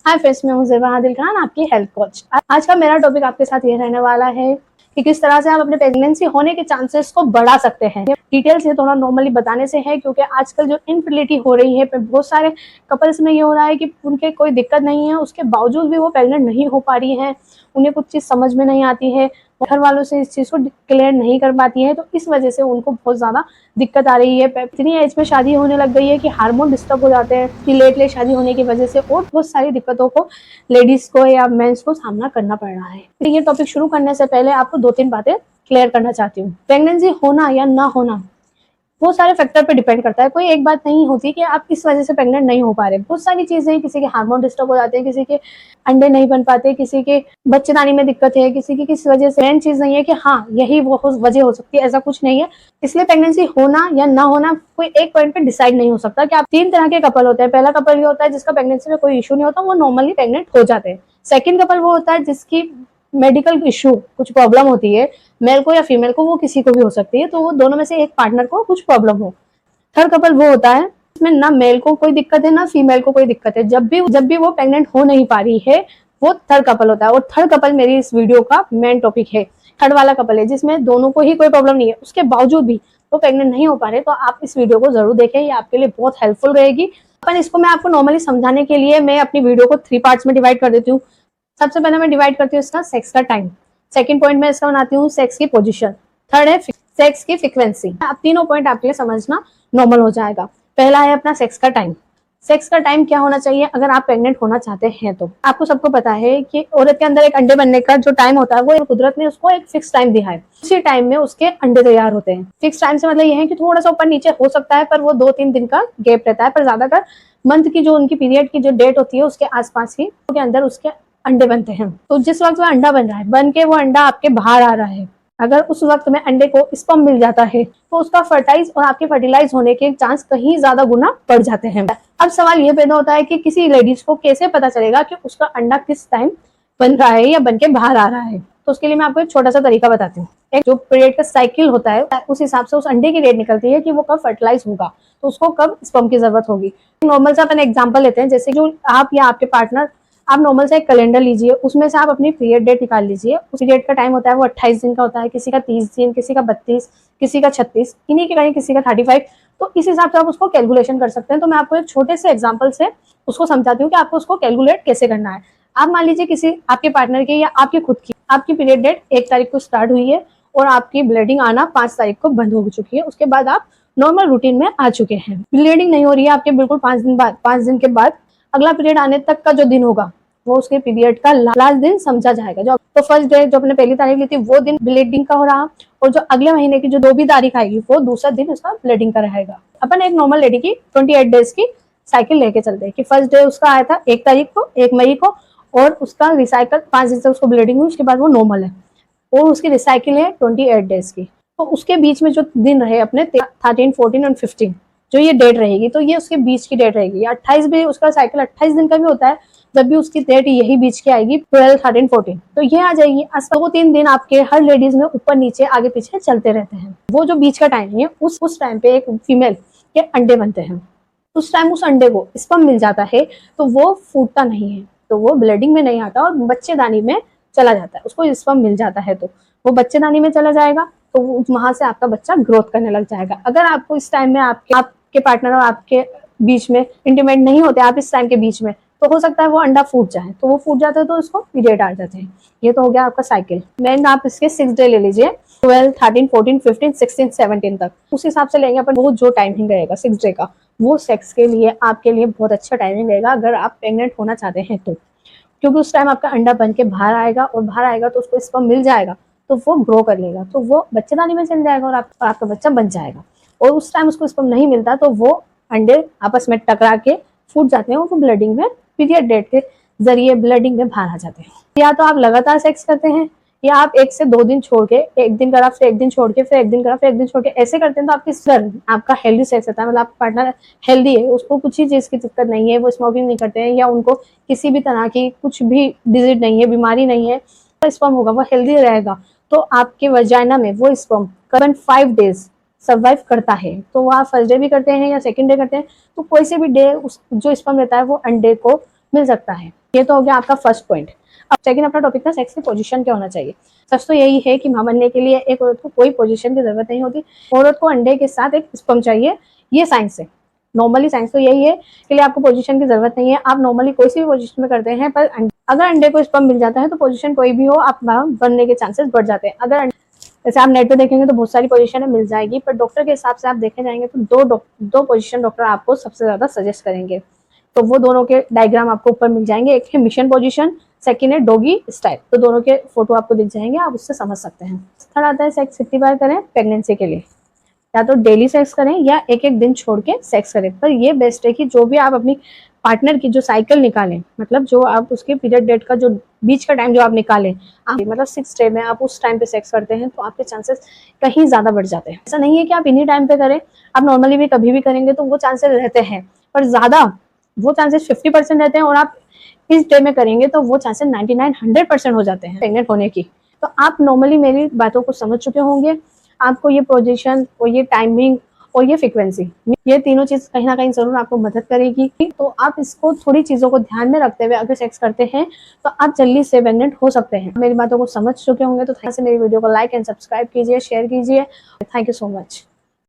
Hi friends, मैं हूं ज़ेबा आदिल खान, आपकी हेल्थ कोच। आज का मेरा टॉपिक आपके साथ ये रहने वाला है कि किस तरह से आप अपने प्रेगनेंसी होने के चांसेस को बढ़ा सकते हैं। डिटेल से थोड़ा नॉर्मली बताने से है क्योंकि आजकल जो इनफर्टिलिटी हो रही है बहुत सारे कपल्स में ये हो रहा है कि उनके कोई दिक्कत नहीं है, उसके बावजूद भी वो प्रेग्नेंट नहीं हो पा रही है। उन्हें कुछ चीज़ समझ में नहीं आती है, घर वालों से इस चीज़ को क्लियर नहीं कर पाती है, तो इस वजह से उनको बहुत ज़्यादा दिक्कत आ रही है। इतनी एज में शादी होने लग गई है कि हार्मोन डिस्टर्ब हो जाते हैं कि लेट शादी होने की वजह से, और बहुत सारी दिक्कतों को लेडीज को या मेंस को सामना करना पड़ रहा है। तो ये टॉपिक शुरू करने से पहले आपको 2-3 बातें क्लियर करना चाहती हूँ। प्रेगनेंसी होना या ना होना बहुत सारे फैक्टर पे डिपेंड करता है। कोई एक बात नहीं होती कि आप इस वजह से प्रेग्नेंट नहीं हो पा रहे। बहुत सारी चीजें, किसी के हार्मोन डिस्टर्ब हो जाते हैं, किसी के अंडे नहीं बन पाते, किसी के बच्चेदानी में दिक्कत है, किसी की किस वजह से। मेन चीज नहीं है कि हाँ यही वो वजह हो सकती है, ऐसा कुछ नहीं है। इसलिए प्रेगनेंसी होना या ना होना कोई एक पॉइंट पे डिसाइड नहीं हो सकता। कि आप 3 तरह के कपल होते हैं। पहला कपल ये होता है जिसका प्रेगनेंसी में कोई इशू नहीं होता, वो नॉर्मली प्रेग्नेंट हो जाते हैं। सेकंड कपल वो होता है जिसकी मेडिकल इशू, कुछ प्रॉब्लम होती है, मेल को या फीमेल को, वो किसी को भी हो सकती है, तो वो दोनों में से एक पार्टनर को कुछ प्रॉब्लम हो। थर्ड कपल वो होता है इसमें ना मेल को कोई दिक्कत है ना फीमेल को कोई दिक्कत है, जब भी वो प्रेग्नेंट हो नहीं पा रही है, वो थर्ड कपल होता है। और थर्ड कपल मेरी इस वीडियो का मेन टॉपिक है। थर्ड वाला कपल है जिसमें दोनों को ही कोई प्रॉब्लम नहीं है, उसके बावजूद भी वो प्रेग्नेंट नहीं हो पा रहे, तो आप इस वीडियो को जरूर देखें, ये आपके लिए बहुत हेल्पफुल रहेगी। अपन इसको मैं आपको नॉर्मली समझाने के लिए मैं अपनी वीडियो को 3 पार्ट्स में डिवाइड कर देती हूँ। सबसे पहले मैं डिवाइड करती हूँ इसका सेक्स का टाइम। सेकंड पॉइंट में इसका बनाती हूँ सेक्स की पोजीशन। थर्ड है सेक्स की फ्रीक्वेंसी। अब तीनों पॉइंट आपके लिए समझना नॉर्मल हो जाएगा। पहला है अपना सेक्स का टाइम। सेक्स का टाइम क्या होना चाहिए अगर आप प्रेग्नेंट होना चाहते हैं तो। आपको सबको पता है कि औरत के अंदर एक अंडे बनने का जो टाइम होता है, वो कुदरत ने उसको एक फिक्स टाइम दिया है। उसी टाइम में उसके अंडे तैयार होते हैं। फिक्स टाइम से मतलब ये है कि थोड़ा सा ऊपर नीचे हो सकता है, पर वो 2-3 दिन का गैप रहता है। पर ज्यादातर मंथ की जो उनकी पीरियड की जो डेट होती है उसके आसपास ही के अंदर उसके अंडे बनते हैं। तो जिस वक्त वो अंडा बन रहा है, बन के वो अंडा आपके बाहर आ रहा है, अगर उस वक्त में अंडे को स्पर्म मिल जाता है तो उसका फर्टाइज और आपके फर्टिलाइज होने के चांस कहीं ज्यादा गुना बढ़ जाते हैं। अब सवाल ये पैदा होता है कि किसी लेडीज को कैसे पता चलेगा कि उसका अंडा किस टाइम बन रहा है या बन के बाहर आ रहा है। तो उसके लिए मैं आपको एक छोटा सा तरीका बताती हूँ। एक जो पीरियड का साइकिल होता है, उस हिसाब से उस अंडे की डेट निकलती है कि वो कब फर्टिलाइज होगा, तो उसको कब स्पर्म की जरूरत होगी। नॉर्मल से अपन एग्जाम्पल लेते हैं, जैसे जो आप या आपके पार्टनर, आप नॉर्मल से एक कैलेंडर लीजिए, उसमें से आप अपनी पीरियड डेट निकाल लीजिए। उस पीरियड का टाइम होता है वो 28 दिन का होता है, किसी का 30 दिन, किसी का 32, किसी का 36, इन्हीं के कहीं किसी का 35। तो इस हिसाब से आप उसको कैलकुलेशन कर सकते हैं। तो मैं आपको एक छोटे से एग्जाम्पल से उसको समझाती हूँ कि आपको उसको कैलकुलेट कैसे करना है। आप मान लीजिए किसी आपके पार्टनर की या आपकी खुद की, आपकी पीरियड डेट 1 तारीख को स्टार्ट हुई है और आपकी ब्लीडिंग आना 5 तारीख को बंद हो चुकी है। उसके बाद आप नॉर्मल रूटीन में आ चुके हैं, ब्लीडिंग नहीं हो रही है आपके बिल्कुल 5 दिन बाद। 5 दिन के बाद अगला पीरियड आने तक का जो दिन होगा वो उसके पीरियड का लास्ट दिन समझा जाएगा। जो तो फर्स्ट डे जो अपने पहली तारीख ली थी वो दिन ब्लीडिंग का हो रहा, और जो अगले महीने की जो 2 भी तारीख आएगी वो दूसरा दिन उसका ब्लीडिंग का रहेगा। अपन एक नॉर्मल लेडी की 28 डेज की साइकिल लेके चलते हैं कि फर्स्ट डे उसका आया था 1 तारीख को, 1 मई को, और उसका रिसाइकल 5 दिन से उसको ब्लीडिंग हुई, उसके बाद वो नॉर्मल है, और उसकी रिसाइकिल है 28 डेज की। तो उसके बीच में जो दिन रहे अपने 13, 14 और 15, जो ये डेट रहेगी, तो ये उसके बीच की डेट रहेगी। 28 भी उसका साइकिल 28 दिन का भी होता है, जब भी उसकी डेट यही बीच की आएगी 12, 13, 14, तो ये आ जाएगी। वो 3 दिन आपके हर लेडीज में ऊपर नीचे आगे पीछे चलते रहते हैं। वो जो बीच का टाइम है उस टाइम पे एक फीमेल के अंडे बनते हैं। उस टाइम उस अंडे को स्पर्म मिल जाता है, तो वो फूटता नहीं है, तो वो ब्लीडिंग में नहीं आता और बच्चेदानी में चला जाता है। उसको स्पर्म मिल जाता है तो वो बच्चेदानी में चला जाएगा, तो वहां से आपका बच्चा ग्रोथ करने लग जाएगा। अगर आपको इस टाइम में आपके पार्टनर और आपके बीच में इंटीमेट नहीं होते, आप इस टाइम के बीच में, तो हो सकता है वो अंडा फूट जाए। तो वो फूट जाता है तो उसको पीरियड आ जाते हैं। ये तो हो गया आपका साइकिल। मैन आप इसके 6 डे ले लीजिए, 12, 13, 14, 15, 16, 17 तक। उस हिसाब से लेंगे अपन, वो जो टाइमिंग रहेगा 6 डे का, वो सेक्स के लिए आपके लिए बहुत अच्छा टाइमिंग रहेगा अगर आप प्रेग्नेंट होना चाहते हैं तो। क्योंकि उस टाइम आपका अंडा बन के बाहर आएगा, और बाहर आएगा तो उसको स्पर्म मिल जाएगा, तो वो ग्रो कर लेगा, तो वो बच्चेदानी में चल जाएगा और आपका बच्चा बन जाएगा। और उस टाइम उसको स्पर्म नहीं मिलता तो वो अंडे आपस में टकरा के फूट जाते हैं, और वो ब्लीडिंग में पीरियड डेट के जरिए ब्लीडिंग में बाहर आ जाते हैं। या तो आप लगातार सेक्स करते हैं, या आप 1 से 2 दिन छोड़ के, 1 दिन करा फिर 1 दिन छोड़ के, फिर 1 दिन करा फिर 1 दिन छोड़ के, ऐसे करते हैं तो आपका हेल्दी सेक्स रहता है। मतलब आपका पार्टनर हेल्दी है, उसको कुछ ही चीज की दिक्कत नहीं है, वो स्मोकिंग नहीं करते हैं, या उनको किसी भी तरह की कुछ भी डिजीज नहीं है, बीमारी नहीं है, तो स्पर्म होगा वो हेल्दी रहेगा, तो आपके वजाइना में वो स्पर्म करीबन 5 डेज सर्वाइव करता है। तो वो आप फर्स्ट डे भी करते हैं या सेकंड डे करते हैं, तो कोई से भी डे जो स्पर्म रहता है वो अंडे को मिल सकता है। ये तो हो गया आपका फर्स्ट पॉइंट। अब सेकंड अपना टॉपिक था सेक्स की पोजीशन क्या होना चाहिए। सच तो यही है कि मां बनने के लिए एक औरत को कोई पोजीशन की जरूरत नहीं होती। औरत को अंडे के साथ एक स्पर्म चाहिए, ये साइंस है। नॉर्मली साइंस तो यही है, इसके लिए आपको पोजीशन की जरूरत नहीं है। आप नॉर्मली कोई सी भी पोजीशन में करते हैं, पर अगर अंडे को स्पर्म मिल जाता है तो पोजीशन कोई भी हो, आप बनने के चांसेस बढ़ जाते हैं। अगर जैसे आप नेट पे देखेंगे तो बहुत सारी पोजीशन मिल जाएगी, पर डॉक्टर के हिसाब से आप देखे जाएंगे तो दो पोजीशन डॉक्टर आपको सबसे ज्यादा सजेस्ट करेंगे। तो वो दोनों के डायग्राम आपको ऊपर मिल जाएंगे। एक है मिशन पोजीशन, सेकंड है डॉगी स्टाइल। तो दोनों के फोटो आपको दिख जाएंगे, आप उससे समझ सकते हैं। थर्ड आता है सेक्स कितनी बार करें प्रेगनेंसी के लिए। या तो डेली सेक्स करें या एक एक दिन छोड़ के सेक्स करें, पर ये बेस्ट है कि जो भी आप अपनी पार्टनर की जो साइकिल निकालें, मतलब जो आप उसके पीरियड डेट का जो बीच का टाइम जो आप निकालें, आप मतलब 6 डे में आप उस टाइम पे सेक्स करते हैं तो आपके चांसेस कहीं ज्यादा बढ़ जाते हैं। ऐसा नहीं है कि आप इन्हीं टाइम पे करें, आप नॉर्मली भी कभी भी करेंगे तो वो चांसेस रहते हैं, पर ज्यादा वो चांसेस 50% रहते हैं। और आप इस डे में करेंगे तो वो चांसेस 99-100% हो जाते हैं प्रेग्नेंट होने की। तो आप नॉर्मली मेरी बातों को समझ चुके होंगे। आपको ये पोजीशन और ये टाइमिंग और ये फ्रीक्वेंसी, ये तीनों चीज कहीं ना कहीं जरूर आपको मदद करेगी। तो आप इसको थोड़ी चीजों को ध्यान में रखते हुए अगर सेक्स करते हैं तो आप जल्दी से प्रेग्नेंट हो सकते हैं। मेरी बातों को समझ चुके होंगे तो मेरी वीडियो को लाइक एंड सब्सक्राइब कीजिए, शेयर कीजिए। Thank you so much.